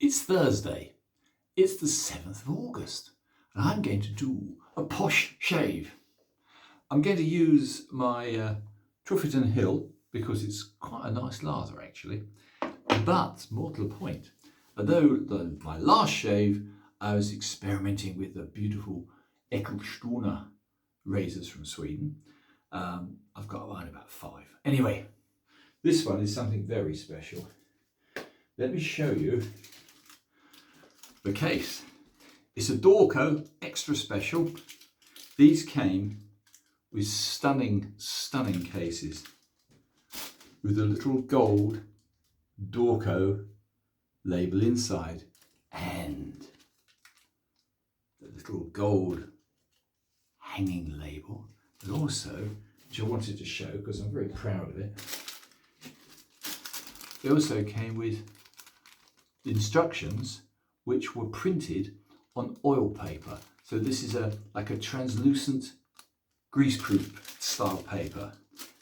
It's Thursday. It's the 7th of August, and I'm going to do a posh shave. I'm going to use my Truffington Hill because it's quite a nice lather actually. But more to the point, although my last shave I was experimenting with the beautiful Eckelstuna razors from Sweden. I've got around about 5. Anyway, this one is something very special. Let me show you the case. It's a Dorko extra special. These came with stunning cases with a little gold Dorko label inside and the little gold hanging label, but also, which I wanted to show because I'm very proud of it, it also came with instructions which were printed on oil paper. So this is like a translucent greaseproof style paper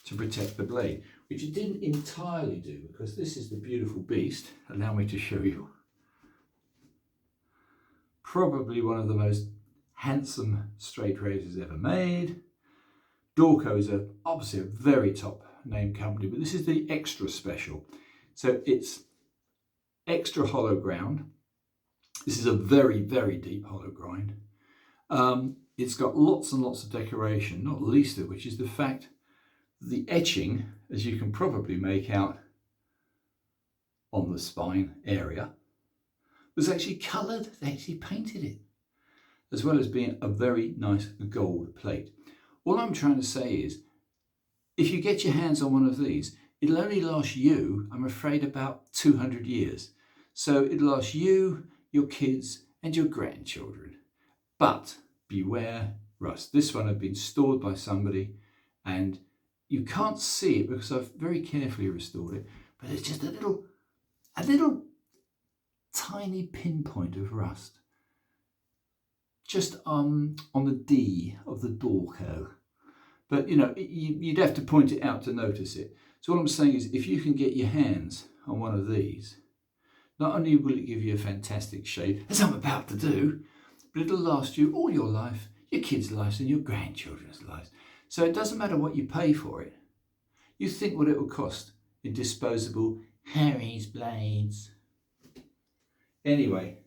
to protect the blade, which it didn't entirely do because this is the beautiful beast. Allow me to show you. Probably one of the most handsome straight razors ever made. Dorko is obviously a very top name company, but this is the extra special. So it's extra hollow ground. This is a very deep hollow grind. It's got lots and lots of decoration, not least of which is the fact that the etching, as you can probably make out on the spine area, was actually coloured. They actually painted it, as well as being a very nice gold plate. All I'm trying to say is, if you get your hands on one of these, it'll only last you, I'm afraid, about 200 years. So it'll last you, your kids and your grandchildren. But beware rust. This one had been stored by somebody and you can't see it because I've very carefully restored it, but it's just a little tiny pinpoint of rust just on the D of the Dorko. But you know, you'd have to point it out to notice it. So what I'm saying is, if you can get your hands on one of these, not only will it give you a fantastic shave, as I'm about to do, but it'll last you all your life, your kids' lives and your grandchildren's lives. So it doesn't matter what you pay for it. You think what it will cost in disposable Harry's blades. Anyway,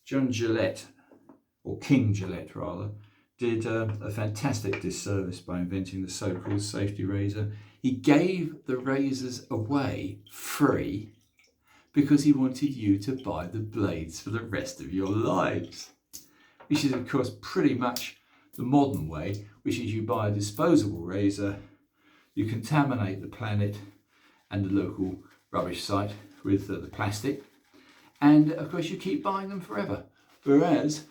John Gillette, or King Gillette rather, did a fantastic disservice by inventing the so-called safety razor. He gave the razors away free because he wanted you to buy the blades for the rest of your lives, which is of course pretty much the modern way, which is you buy a disposable razor, you contaminate the planet and the local rubbish site with the plastic, and of course you keep buying them forever. Whereas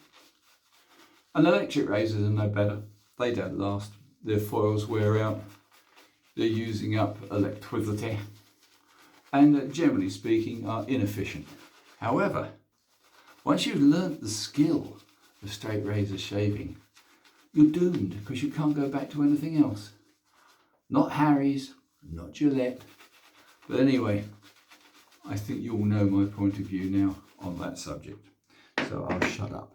an electric razors are no better. They don't last. Their foils wear out. They're using up electricity and generally speaking are inefficient. However, once you've learnt the skill of straight razor shaving, you're doomed because you can't go back to anything else. Not Harry's, not Gillette. But anyway, I think you all know my point of view now on that subject. So I'll shut up.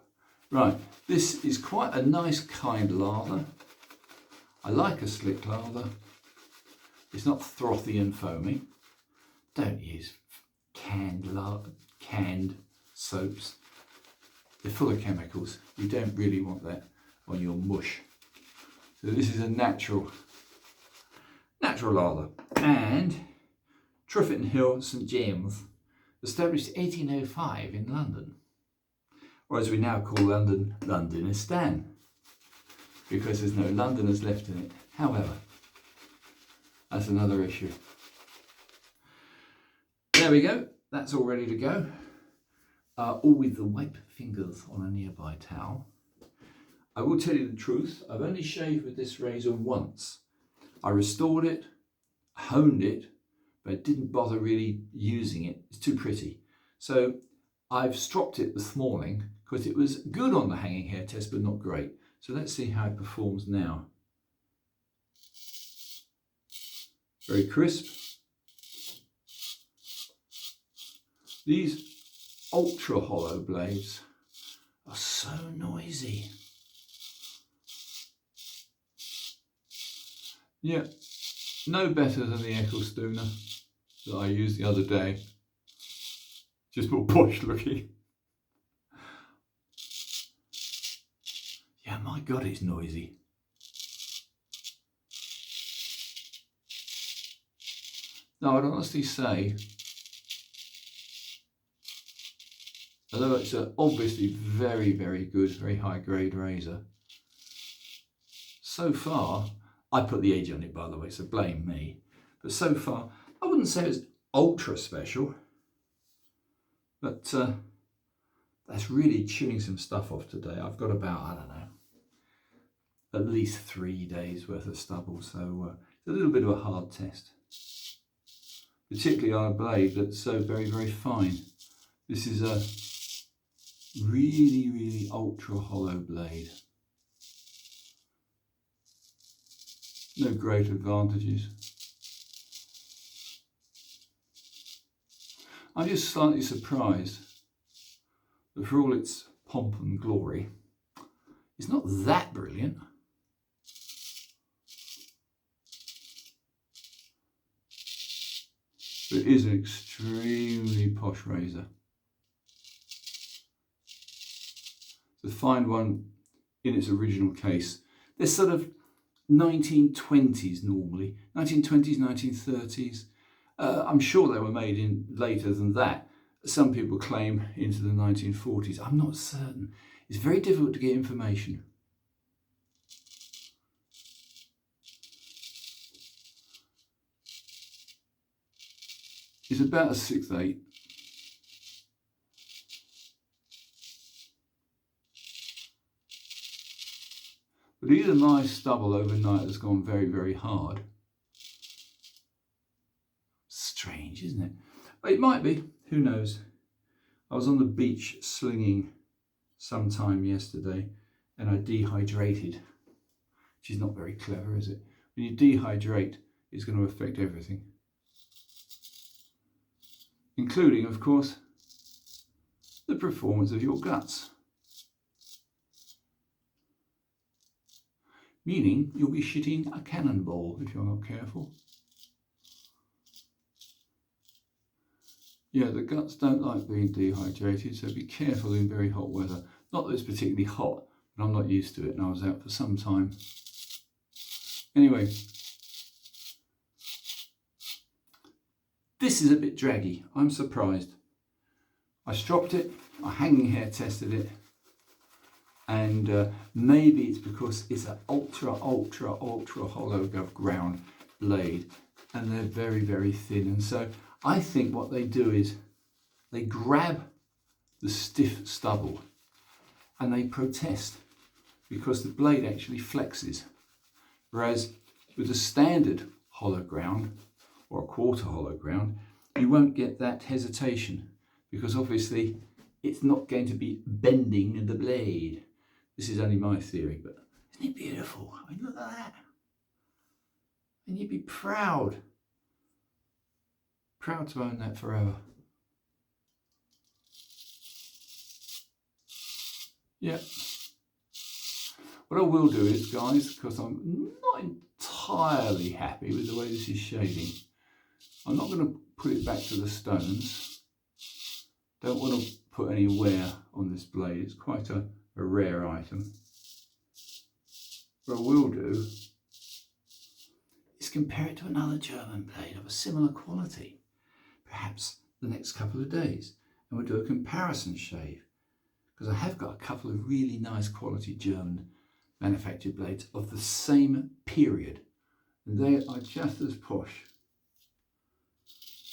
Right, this is quite a nice kind lather. I like a slick lather. It's not frothy and foamy. Don't use canned soaps. They're full of chemicals. You don't really want that on your mush. So this is a natural lather. And Truffington Hill, St James, established 1805 in London. Or as we now call London, Londonistan, because there's no Londoners left in it. However, that's another issue. There we go, that's all ready to go. All with the white fingers on a nearby towel. I will tell you the truth, I've only shaved with this razor once. I restored it, honed it, but didn't bother really using it. It's too pretty. So I've stropped it this morning because it was good on the hanging hair test, but not great. So let's see how it performs now. Very crisp. These ultra hollow blades are so noisy. Yeah, no better than the Ecclestooner that I used the other day. Just more posh looking. Yeah, my God, it's noisy. Now, I'd honestly say, although it's an obviously very, very good, very high grade razor, so far, I put the edge on it, by the way, so blame me. But so far, I wouldn't say it's ultra special, but that's really chewing some stuff off today. I've got about, I don't know, at least 3 days worth of stubble, so it's a little bit of a hard test, particularly on a blade that's so very, very fine. This is a really, really ultra hollow blade. No great advantages. I'm just slightly surprised that for all its pomp and glory, it's not that brilliant. But it is an extremely posh razor. To find one in its original case, they're sort of 1920s normally, 1920s, 1930s. I'm sure they were made in later than that. Some people claim into the 1940s. I'm not certain. It's very difficult to get information. It's about a 6/8. But either my stubble overnight has gone very, very hard. Strange, isn't it? But it might be, who knows. I was on the beach slinging sometime yesterday and I dehydrated, which is not very clever, is it? When you dehydrate, it's going to affect everything. Including, of course, the performance of your guts. Meaning you'll be shitting a cannonball if you're not careful. Yeah, the guts don't like being dehydrated, so be careful in very hot weather. Not that it's particularly hot, but I'm not used to it and I was out for some time. Anyway, this is a bit draggy. I'm surprised. I stropped it, I hanging hair tested it, and maybe it's because it's an ultra hollow ground blade and they're very, very thin. And so I think what they do is they grab the stiff stubble and they protest because the blade actually flexes. Whereas with a standard hollow ground or a quarter hollow ground, you won't get that hesitation because obviously it's not going to be bending the blade. This is only my theory, but isn't it beautiful? I mean, look at that. And you'd be proud to own that forever. Yeah. What I will do is, guys, because I'm not entirely happy with the way this is shading, I'm not going to put it back to the stones. Don't want to put any wear on this blade. It's quite a rare item. What I will do is compare it to another German blade of a similar quality, perhaps the next couple of days, and we'll do a comparison shave, because I have got a couple of really nice quality German manufactured blades of the same period, and they are just as posh,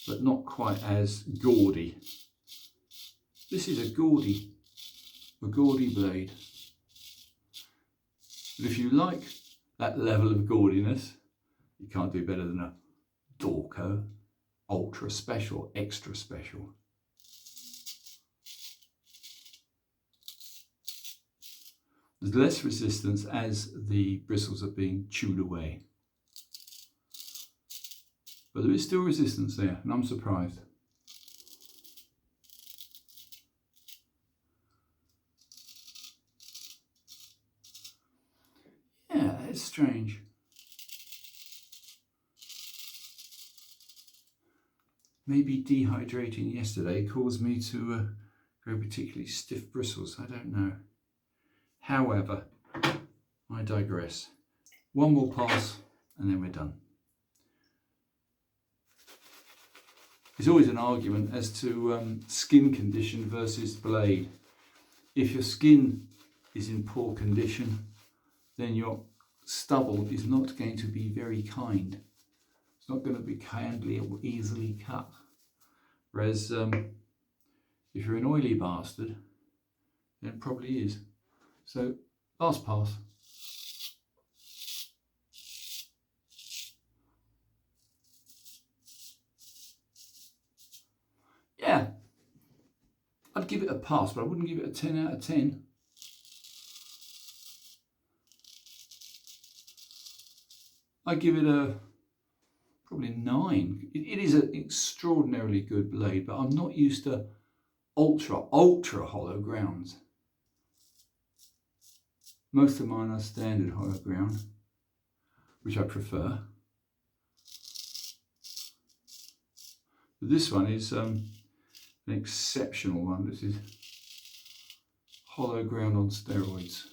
but not quite as gaudy. This is a gaudy blade. But if you like that level of gaudiness, you can't do better than a Dorko Ultra Special, Extra Special. There's less resistance as the bristles are being chewed away. But there is still resistance there, and I'm surprised. strange. Maybe dehydrating yesterday caused me to grow particularly stiff bristles. I don't know. However, I digress. One more pass and then we're done. There's always an argument as to skin condition versus blade. If your skin is in poor condition, then your stubble is not going to be very kind. It's not going to be kindly or easily cut. Whereas if you're an oily bastard, then it probably is. So, last pass. Yeah, I'd give it a pass, but I wouldn't give it a 10 out of 10. I'd give it a probably 9. It is an extraordinarily good blade, but I'm not used to ultra hollow grounds. Most of mine are standard hollow ground, which I prefer. But this one is an exceptional one. This is hollow ground on steroids.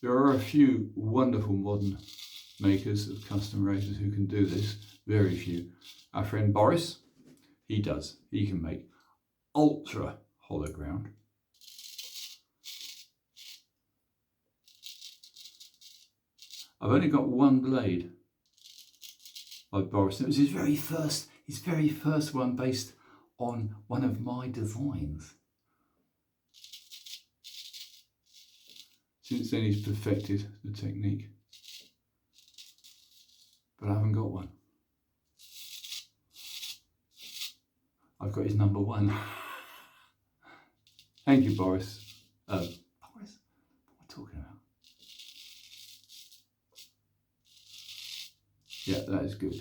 There are a few wonderful modern makers of custom razors who can do this. Very few. Our friend Boris, he does. He can make ultra hollow ground. I've only got one blade by Boris. It was his very first one based on one of my designs. Since then he's perfected the technique. But I haven't got one. I've got his number 1. Thank you, Boris. Boris? What am I talking about? Yeah, that is good.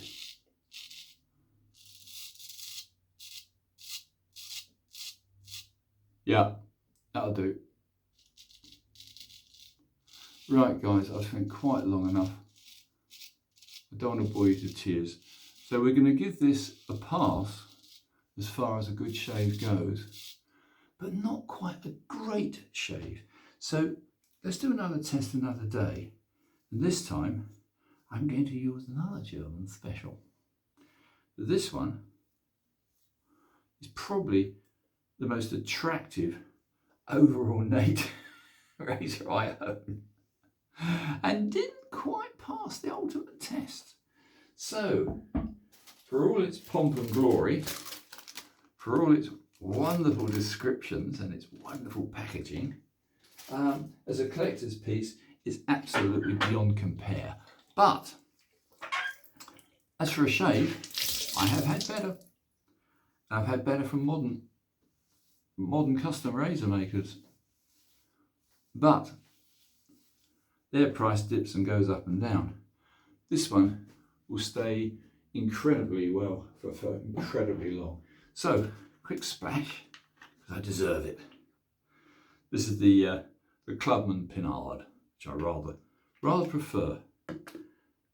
Yeah, that'll do. Right, guys, I've spent quite long enough. I don't want to bore you to tears. So we're going to give this a pass as far as a good shave goes, but not quite a great shave. So let's do another test another day. And this time, I'm going to use another German special. This one is probably the most attractive overall native razor I own, and didn't quite pass the ultimate test. So, for all its pomp and glory, for all its wonderful descriptions and its wonderful packaging, as a collector's piece, is absolutely beyond compare. But as for a shave, I have had better. I've had better from modern custom razor makers. But their price dips and goes up and down. This one will stay incredibly well for incredibly long. So, quick splash, because I deserve it. This is the Clubman Pinard, which I rather prefer.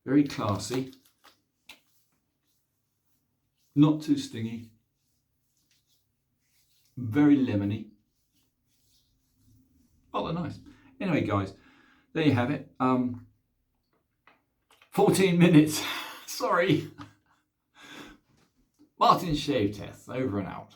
Very classy, not too stingy, very lemony, rather nice. Anyway, guys, there you have it. 14 minutes, sorry. Martin's shave test, over and out.